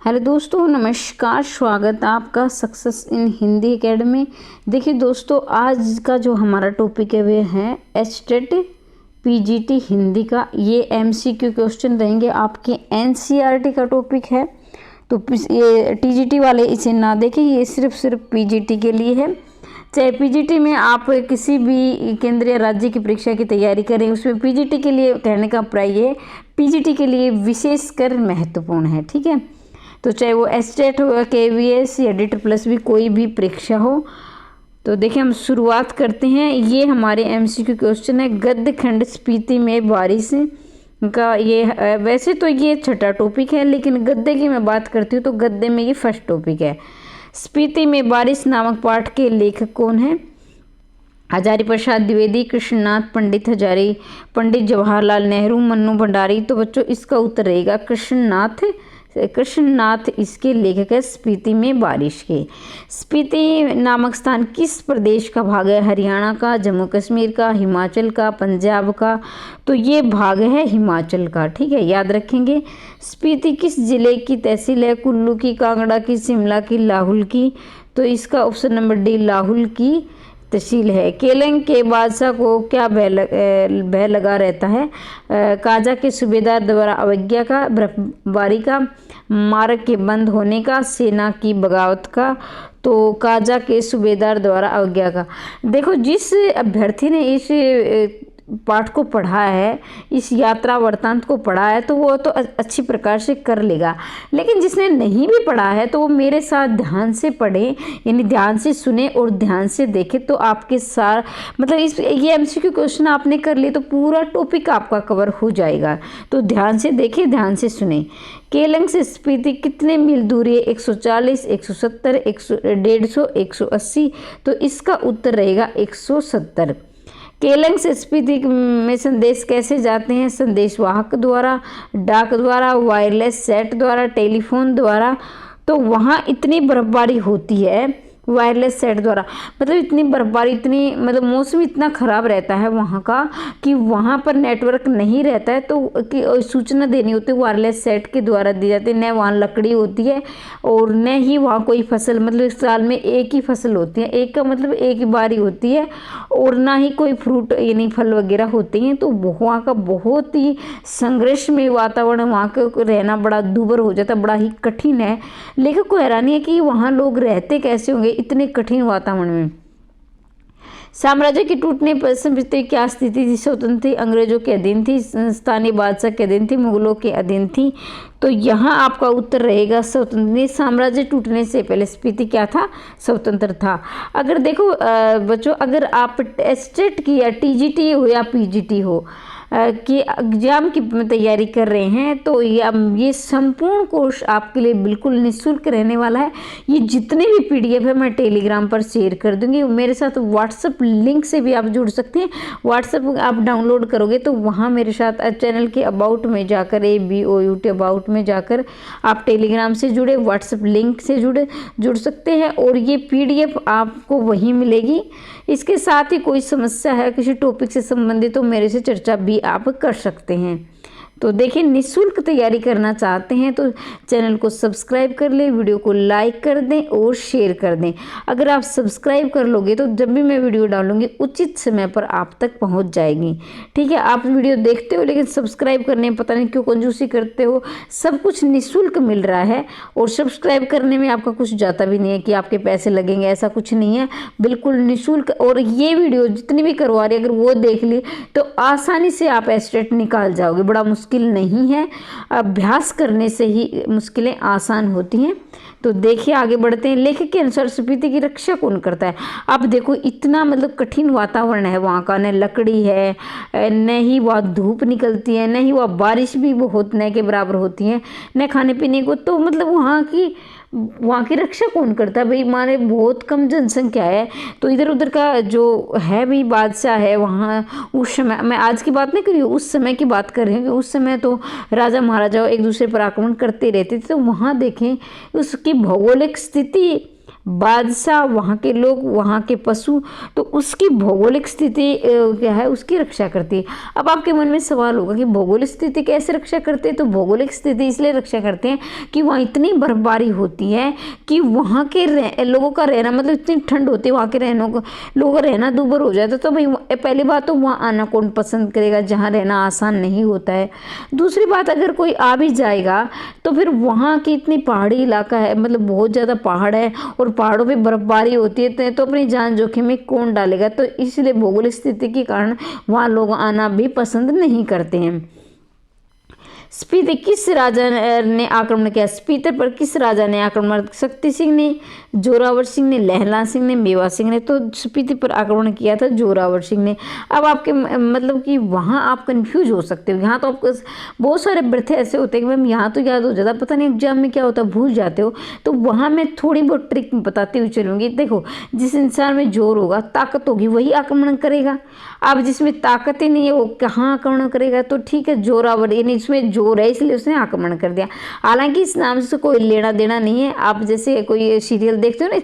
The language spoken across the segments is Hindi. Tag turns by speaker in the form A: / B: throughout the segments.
A: हेलो दोस्तों, नमस्कार। स्वागत है आपका सक्सेस इन हिंदी एकेडमी। देखिए दोस्तों, आज का जो हमारा टॉपिक है वे है एचटेट पीजीटी हिंदी का। ये एमसीक्यू क्वेश्चन रहेंगे, आपके एनसीईआरटी का टॉपिक है। तो ये टीजीटी वाले इसे ना देखें, ये सिर्फ पीजीटी के लिए है। चाहे पीजीटी में आप किसी भी केंद्रीय राज्य की परीक्षा की तैयारी करें, उसमें पीजीटी के लिए कहने का अभिप्राय ये पीजीटी के लिए विशेषकर महत्वपूर्ण है। ठीक है, तो चाहे वो एचटेट हो, केवीएस या डिट प्लस भी कोई भी परीक्षा हो। तो देखिए, हम शुरुआत करते हैं। ये हमारे एमसीक्यू क्वेश्चन है। गद्य खंड स्पीति में बारिश का ये वैसे तो ये छठा टॉपिक है, लेकिन गद्य की मैं बात करती हूँ तो गद्य में ये फर्स्ट टॉपिक है। स्पीति में बारिश नामक पाठ के लेखक कौन है? हजारी प्रसाद द्विवेदी, कृष्णनाथ पंडित हजारी, पंडित जवाहरलाल नेहरू, मन्नू भंडारी। तो बच्चों, इसका उत्तर रहेगा कृष्णनाथ इसके लेखक है स्पीति में बारिश के। स्पीति नामक स्थान किस प्रदेश का भाग है? हरियाणा का, जम्मू कश्मीर का, हिमाचल का, पंजाब का? तो ये भाग है हिमाचल का। ठीक है, याद रखेंगे। स्पीति किस जिले की तहसील है? कुल्लू की, कांगड़ा की, शिमला की, लाहौल की? तो इसका ऑप्शन नंबर डी लाहौल की तहसील है। केलंग के बादशाह को क्या भय लगा रहता है? काजा के सूबेदार द्वारा अवज्ञा का, बर्फबारी का, मार्ग के बंद होने का, सेना की बगावत का? तो काजा के सूबेदार द्वारा अवज्ञा का। देखो, जिस अभ्यर्थी ने इस पाठ को पढ़ा है, इस यात्रा वृत्तांत को पढ़ा है, तो वो तो अच्छी प्रकार से कर लेगा। लेकिन जिसने नहीं भी पढ़ा है तो वो मेरे साथ ध्यान से पढ़े, यानी ध्यान से सुने और ध्यान से देखे, तो आपके साथ मतलब ये एमसीक्यू क्वेश्चन आपने कर लिए तो पूरा टॉपिक आपका कवर हो जाएगा। तो ध्यान से देखे, ध्यान से सुने। केलंग से स्पीति कितने मील दूरी है? 140, 170, 150, 180? तो इसका उत्तर रहेगा 170। केलंग से स्पीति में संदेश कैसे जाते हैं? संदेश वाहक द्वारा, डाक द्वारा, वायरलेस सेट द्वारा, टेलीफोन द्वारा? तो वहाँ इतनी बर्फबारी होती है वायरलेस सेट द्वारा, मतलब इतनी बर्फबारी, इतनी मतलब मौसम इतना ख़राब रहता है वहाँ का कि वहाँ पर नेटवर्क नहीं रहता है, तो कि सूचना देनी होती है वायरलेस सेट के द्वारा दी जाती है। न वहाँ लकड़ी होती है और न ही वहाँ कोई फसल, मतलब इस साल में एक ही फसल होती है, एक का मतलब एक ही बारी होती है, और ना ही कोई फ्रूट यानी फल वगैरह होते हैं। तो वहाँ का बहुत ही संघर्ष में वातावरण, वहाँ का रहना बड़ा दूभर हो जाता है, बड़ा ही कठिन है। लेखक को हैरानी है कि वहाँ लोग रहते कैसे होंगे इतने कठिन वातावरण में। साम्राज्य के टूटने पर संस्कृति क्या स्थिति थी? स्वतंत्र थी, अंग्रेजों के अधीन थी, स्थानीय बादशाह के अधीन थी, मुगलों के अधीन थी? तो यहाँ आपका उत्तर रहेगा स्वतंत्र। साम्राज्य टूटने से पहले स्पीति क्या था? स्वतंत्र था। अगर देखो बच्चों, अगर आप एचटेट की या टीजीटी हो या पीजीटी हो कि एग्जाम की तैयारी कर रहे हैं, तो ये संपूर्ण कोर्स आपके लिए बिल्कुल निःशुल्क रहने वाला है। ये जितने भी पीडीएफ है मैं टेलीग्राम पर शेयर कर दूंगी। मेरे साथ व्हाट्सएप लिंक से भी आप जुड़ सकते हैं। व्हाट्सएप आप डाउनलोड करोगे तो वहाँ मेरे साथ चैनल के अबाउट में जाकर, ABOUT अबाउट में जाकर आप टेलीग्राम से जुड़े, व्हाट्सएप लिंक से जुड़ सकते हैं, और ये पीडीएफ आपको वहीं मिलेगी। इसके साथ ही कोई समस्या है किसी टॉपिक से संबंधित तो मेरे से चर्चा भी आप कर सकते हैं। तो देखिए, निःशुल्क तैयारी करना चाहते हैं तो चैनल को सब्सक्राइब कर लें, वीडियो को लाइक कर दें और शेयर कर दें। अगर आप सब्सक्राइब कर लोगे तो जब भी मैं वीडियो डालूंगी उचित समय पर आप तक पहुंच जाएगी। ठीक है, आप वीडियो देखते हो लेकिन सब्सक्राइब करने में पता नहीं क्यों कंजूसी करते हो। सब कुछ निःशुल्क मिल रहा है, और सब्सक्राइब करने में आपका कुछ जाता भी नहीं है कि आपके पैसे लगेंगे, ऐसा कुछ नहीं है, बिल्कुल निःशुल्क। और ये वीडियो जितनी भी करवा रही, अगर वो देख ली तो आसानी से आप एचटेट निकाल जाओगे। बड़ा मुश्किल नहीं है, अभ्यास करने से ही मुश्किलें आसान होती हैं। तो देखिए, आगे बढ़ते हैं। लेखक के अनुसार स्पीति की रक्षा कौन करता है? आप देखो, इतना मतलब कठिन वातावरण है वहाँ का, न लकड़ी है, न ही वहाँ धूप निकलती है, न ही वहाँ बारिश भी बहुत न के बराबर होती है, न खाने पीने को। तो मतलब वहाँ की रक्षा कौन करता है भाई? हमारे बहुत कम जनसंख्या है, तो इधर उधर का जो है भाई बादशाह है वहाँ, उस समय, मैं आज की बात नहीं कर रही हूँ, उस समय की बात कर रही हूँ कि उस समय तो राजा महाराजा एक दूसरे पर आक्रमण करते रहते थे। तो वहाँ देखें उसकी भौगोलिक स्थिति बादशाह, वहाँ के लोग, वहाँ के पशु, तो उसकी भौगोलिक स्थिति क्या है, उसकी रक्षा करती है। अब आपके मन में सवाल होगा कि भौगोलिक स्थिति कैसे रक्षा करते हैं? तो भौगोलिक स्थिति इसलिए रक्षा करते हैं कि वहाँ इतनी बर्फबारी होती है कि वहाँ के लोगों का रहना, मतलब इतनी ठंड होती है वहाँ के लोगों का रहना दूभर हो जाता है। तो भाई पहली बात तो वहाँ आना कौन पसंद करेगा जहाँ रहना आसान नहीं होता है। दूसरी बात, अगर कोई आ भी जाएगा तो फिर वहाँ की इतनी पहाड़ी इलाका है, मतलब बहुत ज़्यादा पहाड़ है और पहाड़ों पे बर्फबारी होती है, तो अपनी जान जोखिम में कौन डालेगा। तो इसलिए भौगोलिक स्थिति के कारण वहाँ लोग आना भी पसंद नहीं करते हैं। स्पीति किस राजा ने आक्रमण किया? स्पीति पर किस राजा ने आक्रमण? शक्ति सिंह ने, जोरावर सिंह ने, लहला सिंह ने, मेवा सिंह ने। तो स्पीति पर आक्रमण किया था जोरावर सिंह ने। अब आपके मतलब कि वहाँ आप कंफ्यूज हो सकते हो। यहाँ तो आपको बहुत सारे बर्थे ऐसे होते हैं कि मैम यहाँ तो याद हो जाता, पता नहीं एग्जाम में क्या होता है, भूल जाते हो। तो वहाँ मैं थोड़ी बहुत ट्रिक बताती हुई चलूँगी। देखो, जिस इंसान में जोर होगा, ताकत होगी, वही आक्रमण करेगा। अब जिसमें ताकत ही नहीं है वो कहाँ आक्रमण करेगा? तो ठीक है, जोरावर, यानी इसमें जोर है इसलिए उसने आक्रमण कर दिया। हालांकि इस नाम से कोई लेना देना नहीं है। आप जैसे कोई सीरियल देखते हो ना,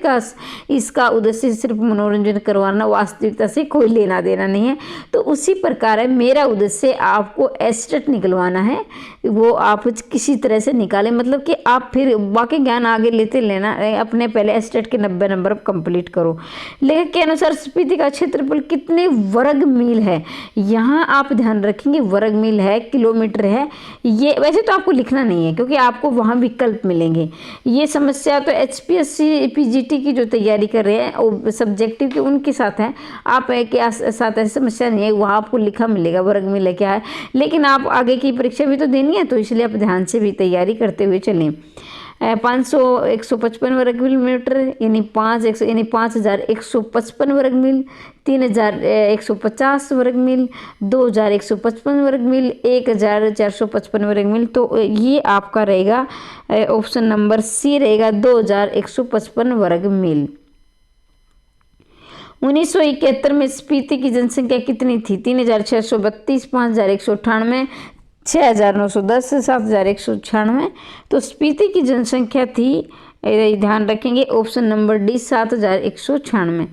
A: इसका उद्देश्य सिर्फ मनोरंजन करवाना, वास्तविकता से कोई लेना देना नहीं है। तो उसी प्रकार है, मेरा उद्देश्य आपको एस्टेट निकलवाना है, वो आप किसी तरह से निकालें, मतलब कि आप फिर बाकी ज्ञान आगे लेते लेना, अपने पहले एस्टेट के 90 नंबर कंप्लीट करो। लेखक के अनुसार स्पीति का क्षेत्रफल कितने वर्ग मील है? यहाँ आप ध्यान रखेंगे, वर्ग मील है, किलोमीटर है। ये वैसे तो आपको लिखना नहीं है क्योंकि आपको वहाँ विकल्प मिलेंगे। ये समस्या तो HPSC PGT की जो तैयारी कर रहे हैं वो सब्जेक्टिव के उनके साथ है, आप के साथ ऐसी समस्या नहीं है, वहाँ आपको लिखा मिलेगा वर्ग मील क्या है। लेकिन आप आगे की परीक्षा भी तो देनी है, तो इसलिए आप ध्यान से भी तैयारी करते हुए चलें। 155 वर्ग किलोमीटर यानी 5155 वर्ग मील, 3150 वर्ग मील, 2155 वर्ग मील, 1455 वर्ग मील। तो ये आपका रहेगा ऑप्शन नंबर सी रहेगा, 2155 वर्ग मील। 1971 में स्पीति की जनसंख्या कितनी थी? 3632, 5198, 6910, 7196। तो स्पीति की जनसंख्या थी, ध्यान रखेंगे ऑप्शन नंबर डी, 7196।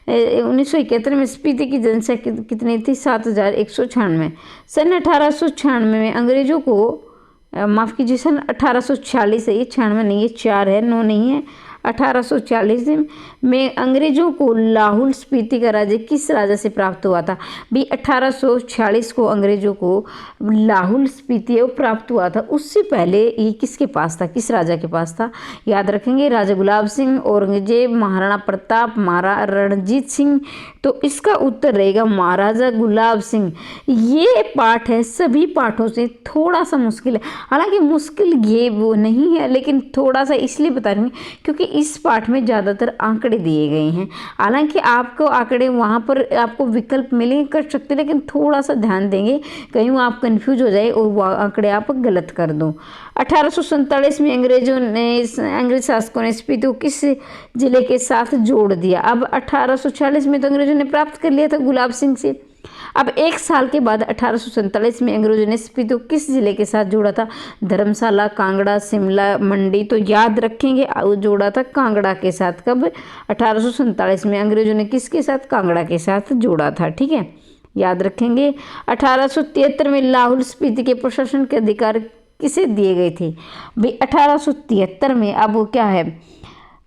A: 1971 में स्पीति की जनसंख्या कितनी थी? 7196। सन 1896 में अंग्रेजों को, माफ़ कीजिए, सन 1846 है, ये 96 नहीं, ये 4 है, 9 नहीं है। 1840 में अंग्रेजों को लाहौल स्पीति का राज्य किस राजा से प्राप्त हुआ था? भी 1846 को अंग्रेजों को लाहौल स्पीति प्राप्त हुआ था। उससे पहले ये किसके पास था, किस राजा के पास था? याद रखेंगे, राजा गुलाब सिंह, औरंगजेब, महाराणा प्रताप, महाराणा रणजीत सिंह। तो इसका उत्तर रहेगा महाराजा गुलाब सिंह। ये पाठ है सभी पाठों से थोड़ा सा मुश्किल है, हालांकि मुश्किल ये वो नहीं है, लेकिन थोड़ा सा इसलिए बता रही हूँ क्योंकि इस पाठ में ज़्यादातर आंकड़े दिए गए हैं। हालांकि आपको आंकड़े वहाँ पर आपको विकल्प मिलेंगे, कर सकते, लेकिन थोड़ा सा ध्यान देंगे, कहीं वो आप कंफ्यूज हो जाए और वो आंकड़े आप गलत कर दो। 1847 में अंग्रेज शासकों ने स्पीति को किस जिले के साथ जोड़ दिया? अब 1846 में तो अंग्रेजों ने प्राप्त कर लिया था गुलाब सिंह से। अब एक साल के बाद 1847 में अंग्रेजों ने स्पीति को किस जिले के साथ जोड़ा था? धर्मशाला, कांगड़ा, शिमला, मंडी। तो याद रखेंगे जोड़ा था कांगड़ा के साथ। कब? 1847 में अंग्रेजों ने किसके साथ? कांगड़ा के साथ जोड़ा था। ठीक है, याद रखेंगे। 1873 में लाहौल स्पीति के प्रशासन के अधिकार किसे दिए गए थे? भाई 1873 में, अब वो क्या है,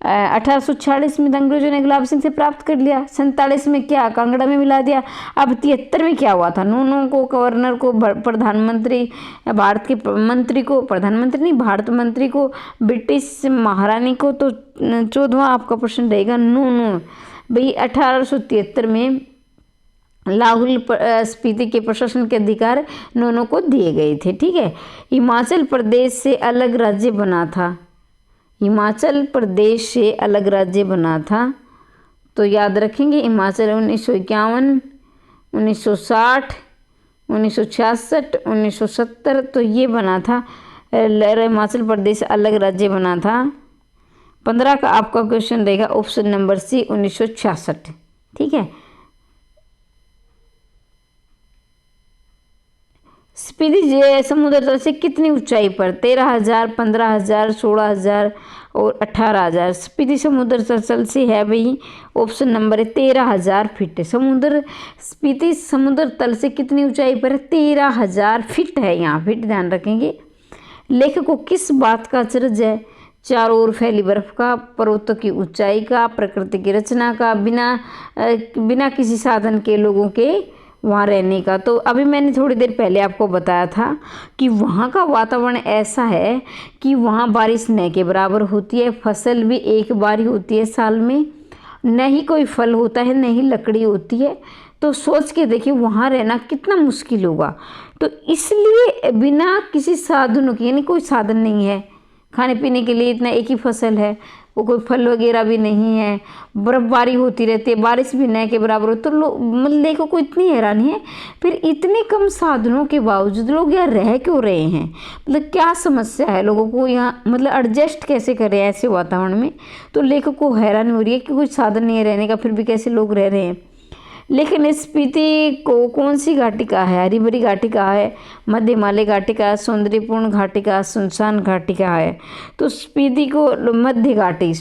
A: 1846 में अंग्रेजों ने गुलाब सिंह से प्राप्त कर लिया, 47 में क्या कांगड़ा में मिला दिया। अब 73 में क्या हुआ था? नूनों को, गवर्नर को, प्रधानमंत्री, भारत के मंत्री को, प्रधानमंत्री नहीं भारत मंत्री को, ब्रिटिश महारानी को। तो 14वां आपका प्रश्न रहेगा नूनों। भाई 1873 में लाहौल स्पीति के प्रशासन के अधिकार नूनों को दिए गए थे। ठीक है, हिमाचल प्रदेश से अलग राज्य बना था, हिमाचल प्रदेश से अलग राज्य बना था। तो याद रखेंगे हिमाचल 1951, 1960, 1966, 1970। तो ये बना था, हिमाचल प्रदेश अलग राज्य बना था। 15 का आपका क्वेश्चन रहेगा ऑप्शन नंबर सी, 1966। ठीक है, स्पीति समुद्र तल से कितनी ऊंचाई पर? 13,000, 15,000, 16,000 और 18,000। स्पीति समुद्र तल से है भाई, ऑप्शन नंबर है 13,000 फीट। स्पीति समुद्र तल से कितनी ऊंचाई पर है? 13,000 फीट है, यहाँ फीट ध्यान रखेंगे। लेखक को किस बात का अचरज है? चारों ओर फैली बर्फ का, पर्वतों की ऊंचाई का, प्रकृति की रचना का, बिना किसी साधन के लोगों के वहाँ रहने का। तो अभी मैंने थोड़ी देर पहले आपको बताया था कि वहाँ का वातावरण ऐसा है कि वहाँ बारिश न के बराबर होती है, फसल भी एक बार ही होती है साल में, न ही कोई फल होता है, न ही लकड़ी होती है। तो सोच के देखिए वहाँ रहना कितना मुश्किल होगा। तो इसलिए बिना किसी साधनों की, यानी कोई साधन नहीं है खाने पीने के लिए, इतना एक ही फसल है, वो कोई फल वगैरह भी नहीं है, बर्फबारी होती रहती है, बारिश भी न के बराबर हो। तो लोग मतलब लेखकों को इतनी हैरानी है, फिर इतने कम साधनों के बावजूद लोग यहाँ रह क्यों रहे हैं? मतलब क्या समस्या है लोगों को यहाँ, मतलब एडजस्ट कैसे कर रहे हैं ऐसे वातावरण में? तो लेखक को हैरानी हो रही है कि कुछ साधन नहीं है रहने का, फिर भी कैसे लोग रह रहे हैं। लेकिन स्पीति को कौन सी घाटी कहा है? हरी भरी घाटी कहा है, मध्य हिमालय घाटी कहा है, सौंदर्यपूर्ण घाटी कहा, सुनसान घाटी कहा है। तो स्पीति को मध्य घाटी,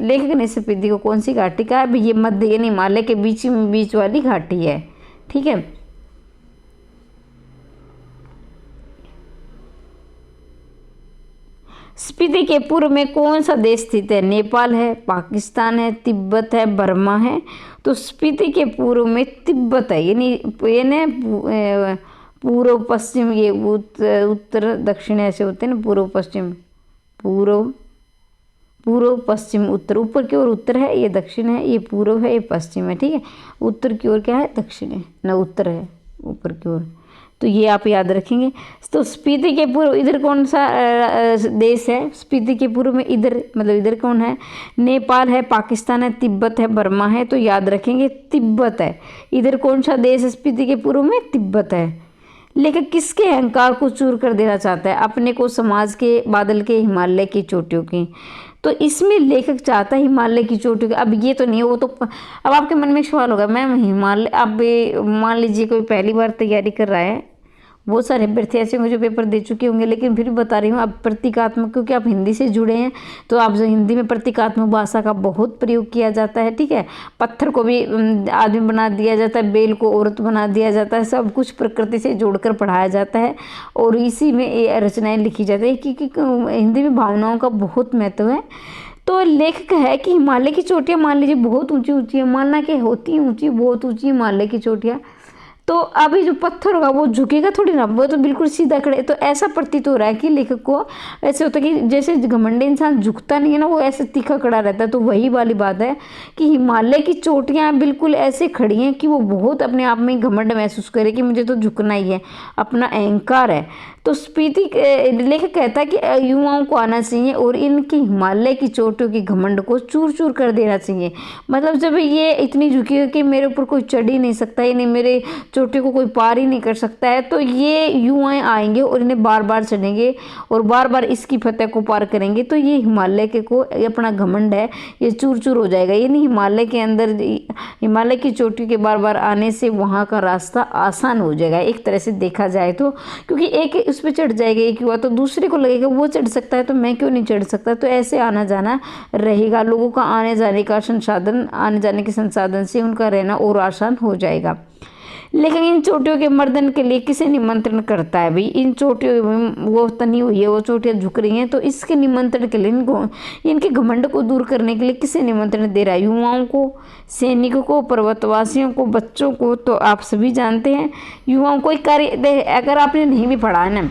A: लेखक ने स्पीति को कौन सी घाटी कहा है? ये मध्य यानी हिमालय के बीच वाली घाटी है। ठीक है। स्पीति के पूर्व में कौन सा देश स्थित है? नेपाल है, पाकिस्तान है, तिब्बत है, बर्मा है। तो स्पीति के पूर्व में तिब्बत है, यानी पूर्व पश्चिम, ये उत्तर दक्षिण ऐसे होते हैं ना, पूर्व पश्चिम, पूर्व पश्चिम उत्तर, ऊपर की ओर उत्तर है, ये दक्षिण है, ये पूर्व है, ये पश्चिम है। ठीक है, उत्तर की ओर क्या है? दक्षिण है, न उत्तर है ऊपर की ओर। तो ये आप याद रखेंगे। तो स्पीति के पूर्व इधर कौन सा देश है? स्पीति के पूर्व में इधर, मतलब इधर कौन है? नेपाल है, पाकिस्तान है, तिब्बत है, बर्मा है। तो याद रखेंगे तिब्बत है। इधर कौन सा देश है स्पीति के पूर्व में? तिब्बत है। लेकिन किसके अहंकार को चूर कर देना चाहता है? अपने को, समाज के, बादल के, हिमालय की चोटियों की। तो इसमें लेखक चाहता है हिमालय की चोटियों की। अब ये तो नहीं है, वो तो अब आपके मन में सवाल होगा, मैम हिमालय, अब मान लीजिए कोई पहली बार तैयारी कर रहा है, बहुत सारे अभ्यर्थी ऐसे होंगे जो पेपर दे चुके होंगे, लेकिन फिर भी बता रही हूँ, अब प्रतीकात्मक, क्योंकि आप हिंदी से जुड़े हैं तो आप हिंदी में प्रतीकात्मक भाषा का बहुत प्रयोग किया जाता है। ठीक है, पत्थर को भी आदमी बना दिया जाता है, बेल को औरत बना दिया जाता है, सब कुछ प्रकृति से जोड़कर पढ़ाया जाता है और इसी में ये रचनाएं लिखी जाती है, क्योंकि हिंदी में भावनाओं का बहुत महत्व है। तो लेखक है कि हिमालय की चोटियाँ मान लीजिए बहुत ऊंची ऊंची है, मानना कि होती है ऊंची, बहुत ऊंची हिमालय की चोटियाँ, तो अभी जो पत्थर होगा वो झुकेगा थोड़ी ना, वो तो बिल्कुल सीधा खड़े। तो ऐसा प्रतीत हो रहा है कि लेखक को ऐसे होता है कि जैसे घमंडी इंसान झुकता नहीं है ना, वो ऐसे तीखा खड़ा रहता है। तो वही वाली बात है कि हिमालय की चोटियाँ बिल्कुल ऐसे खड़ी हैं कि वो बहुत अपने आप में घमंड महसूस करे कि मुझे तो झुकना ही है, अपना अहंकार है। तो स्पीति लेखक कहता है कि युवाओं को आना चाहिए और इनकी हिमालय की चोटियों की घमंड को चूर चूर कर देना चाहिए। मतलब जब ये इतनी झुकी है कि मेरे ऊपर कोई चढ़ ही नहीं सकता, यानी मेरे चोटी को कोई पार ही नहीं कर सकता है, तो ये युवाएं आएंगे और इन्हें बार बार चढ़ेंगे और बार बार इसकी फतह को पार करेंगे, तो ये हिमालय के को अपना घमंड है ये चूर चूर हो जाएगा। यानी हिमालय के अंदर, हिमालय की चोटी के बार बार आने से वहाँ का रास्ता आसान हो जाएगा एक तरह से देखा जाए तो, क्योंकि एक उस पर चढ़ जाएगा एक युवा, तो दूसरे को लगेगा वो चढ़ सकता है तो मैं क्यों नहीं चढ़ सकता। तो ऐसे आना जाना रहेगा, लोगों का आने जाने का संसाधन, आने जाने के संसाधन से उनका रहना और आसान हो जाएगा। लेकिन इन चोटियों के मर्दन के लिए किसे निमंत्रण करता है? भाई इन चोटियों में वो तनी हुई है, वो चोटियाँ झुक रही हैं, तो इसके निमंत्रण के लिए, इनके घमंड को दूर करने के लिए किसे निमंत्रण दे रहा है? युवाओं को, सैनिकों को, पर्वतवासियों को, बच्चों को। तो आप सभी जानते हैं युवाओं को कार्य, अगर आपने नहीं भी पढ़ा है ना,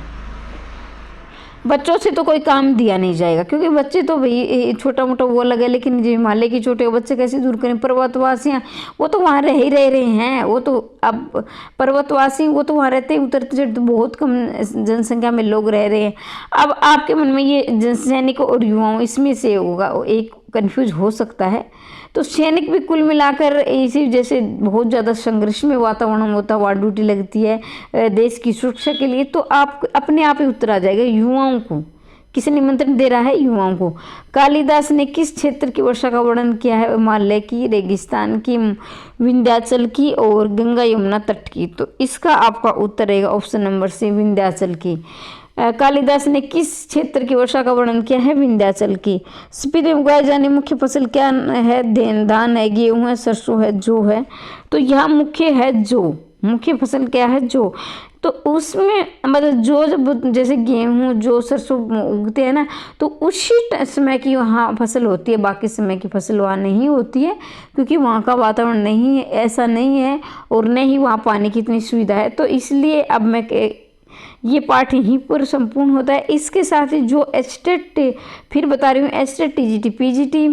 A: बच्चों से तो कोई काम दिया नहीं जाएगा, क्योंकि बच्चे तो भाई छोटा मोटा वो लगे, लेकिन जो हिमालय की चोटी बच्चे कैसे दूर करें? पर्वतवासियाँ वो तो वहाँ रह ही रहे हैं, वो तो अब पर्वतवासी वो तो वहाँ रहते हैं, उतरते चढ़ते बहुत कम जनसंख्या में लोग रह रहे हैं। अब आपके मन में ये सैनिकों और युवाओं इसमें से होगा एक कन्फ्यूज हो सकता है। तो सैनिक भी कुल मिलाकर इसी जैसे बहुत ज़्यादा संघर्ष में वातावरण होता है, वहाँ ड्यूटी लगती है देश की सुरक्षा के लिए, तो आप अपने आप ही उत्तर आ जाएगा युवाओं को किसे निमंत्रण दे रहा है? युवाओं को। कालिदास ने किस क्षेत्र की वर्षा का वर्णन किया है? हिमालय की, रेगिस्तान की, विंध्याचल की और गंगा यमुना तट की। तो इसका आपका उत्तर रहेगा ऑप्शन नंबर सी, विंध्याचल की। कालिदास ने किस क्षेत्र की वर्षा का वर्णन किया है? विंध्याचल की। स्पीति में उगाई जाने मुख्य फसल क्या है? धान है, गेहूं है, सरसों है, जौ है। तो यहाँ मुख्य है जौ। मुख्य फसल क्या है? जौ। तो उसमें मतलब जो जब जैसे गेहूं, जौ, सरसों उगते हैं ना, तो उसी समय की वहाँ फसल होती है, बाकी समय की फसल वहाँ नहीं होती है, क्योंकि वहाँ का वातावरण नहीं है, ऐसा नहीं है, और न ही वहाँ पानी की इतनी सुविधा है। तो इसलिए अब मैं ये पाठ यहीं पर संपूर्ण होता है। इसके साथ ही जो एचटेट, फिर बता रही हूँ, एचटेट, टीजीटी, पीजीटी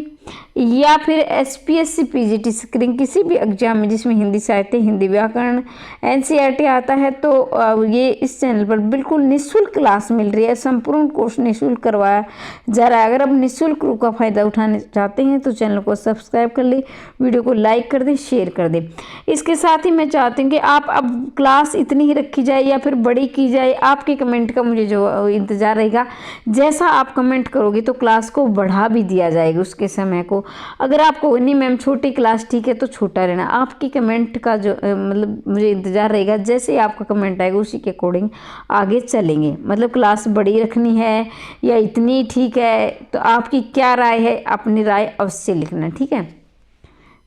A: या फिर एसपीएससी पीजीटी स्क्रीन, किसी भी एग्जाम में जिसमें हिंदी साहित्य, हिंदी व्याकरण, एनसीईआरटी आता है, तो ये इस चैनल पर बिल्कुल निःशुल्क क्लास मिल रही है। संपूर्ण कोर्स निःशुल्क करवाया जा रहा है। अगर आप निःशुल्क का फ़ायदा उठाना चाहते हैं तो चैनल को सब्सक्राइब कर ले, वीडियो को लाइक कर दें, शेयर कर दें। इसके साथ ही मैं चाहती हूँ कि आप अब क्लास इतनी ही रखी जाए या फिर बड़ी की जाए, आपके कमेंट का मुझे जो इंतज़ार रहेगा। जैसा आप कमेंट करोगे तो क्लास को बढ़ा भी दिया जाएगा उसके समय को। अगर आपको नहीं मैम छोटी क्लास ठीक है तो छोटा रहना, आपकी कमेंट का जो मतलब मुझे इंतज़ार रहेगा। जैसे आपका कमेंट आएगा उसी के अकॉर्डिंग आगे चलेंगे। मतलब क्लास बड़ी रखनी है या इतनी ठीक है, तो आपकी क्या राय है? अपनी राय अवश्य लिखना, ठीक है।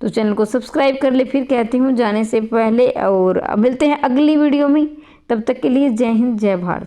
A: तो चैनल को सब्सक्राइब कर ले, फिर कहती हूँ जाने से पहले, और मिलते हैं अगली वीडियो में। तब तक के लिए जय हिंद, जय भारत।